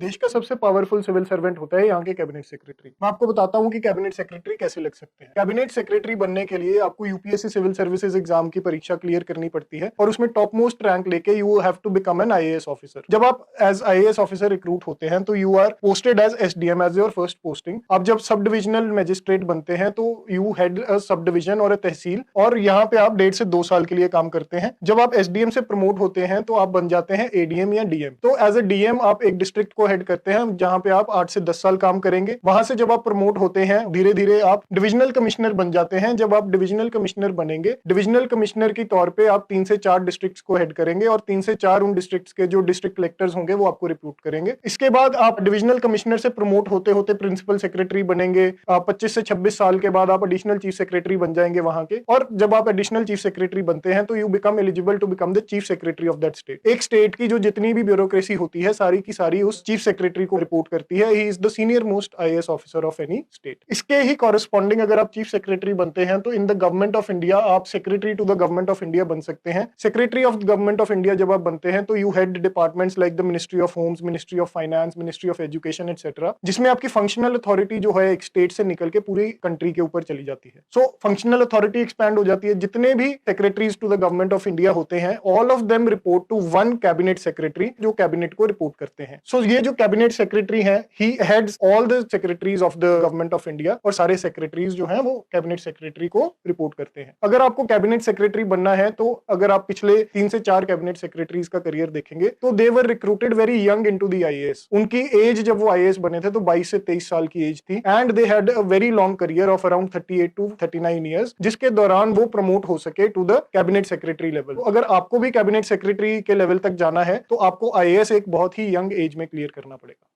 देश का सबसे पावरफुल सिविल सर्वेंट होता है यहाँ के कैबिनेट सेक्रेटरी। मैं आपको बताता हूँ कि कैबिनेट सेक्रेटरी कैसे लग सकते हैं। कैबिनेट सेक्रेटरी बनने के लिए आपको यूपीएससी सिविल सर्विसेज एग्जाम की परीक्षा क्लियर करनी पड़ती है और उसमें टॉप मोस्ट रैंक लेके you have to become an IAS officer. जब आप एज आईएएस ऑफिसर रिक्रूट होते हैं तो you are posted as SDM as your first posting. आप जब सब डिविजनल मजिस्ट्रेट बनते हैं तो you head a sub division और अ तहसील, और यहाँ पे आप 1.5 से 2 साल के लिए काम करते हैं। जब आप एसडीएम से प्रमोट होते हैं तो आप बन जाते हैं एडीएम या डीएम। तो एज ए डीएम आप एक डिस्ट्रिक्ट को हेड करते हैं जहां पे आप 8 से 10 साल काम करेंगे। वहां से जब आप प्रमोट होते हैं धीरे धीरे आप डिविजनल कमिश्नर बन जाते हैं। जब आप डिविजनल कमिश्नर बनेंगे, डिविजनल कमिश्नर के तौर पे आप 3 से 4 डिस्ट्रिक्ट्स को हेड करेंगे और 3 से 4 उन डिस्ट्रिक्ट्स के जो डिस्ट्रिक्ट कलेक्टर्स होंगे वो आपको रिपोर्ट करेंगे। इसके बाद आप डिविजनल कमिश्नर से प्रमोट होते होते प्रिंसिपल सेक्रेटरी बनेंगे। 25 से 26 साल के बाद आप एडिशनल चीफ सेक्रेटरी बन जाएंगे वहां के, और जब आप एडिशनल चीफ सेक्रेटरी बनते हैं तो you become eligible to become the chief secretary of that state. एक स्टेट की जो जितनी भी ब्यूरोक्रेसी होती है सारी की सारी उस चीफ सेक्रेटरी को रिपोर्ट करती है। He is the senior most IAS officer of any state. इसके ही कॉरेस्पॉन्डिंग अगर आप चीफ सेक्रेटरी बनते हैं तो in the government of India आप secretary to the government of India बन सकते हैं। Secretary of government of India जब आप बनते हैं तो you head departments like the ministry of homes, ministry of finance, ministry of education etcetera, जिसमें आपकी फंक्शनल अथॉरिटी जो है एक स्टेट से निकल के पूरी कंट्री के ऊपर चली जाती है। सो फंक्शनल अथॉरिटी एक्सपैंड हो जाती है। जितने भी secretaries to the government of India होते हैं all of them report to one cabinet secretary जो कैबिनेट को रिपोर्ट करते हैं। सो ये जो कैबिनेट सेक्रेटरी है he heads all the secretaries of the government of India, और सारे सेक्रेटरीज जो हैं वो कैबिनेट सेक्रेटरी को रिपोर्ट करते हैं। अगर आपको कैबिनेट सेक्रेटरी बनना है तो अगर आप पिछले 3 से 4 कैबिनेट सेक्रेटरीज का करियर देखेंगे तो they were recruited very young into the IAS. उनकी एज जब वो आईएएस बने थे तो 22 से 23 साल की एज थी, and they had a very long career of around 38 to 39 years, जिसके दौरान वो प्रमोट हो सके to the cabinet secretary level. तो अगर आपको भी कैबिनेट सेक्रेटरी के लेवल तक जाना है तो आपको आईएएस एक बहुत ही यंग एज में क्लियर करना पड़ेगा।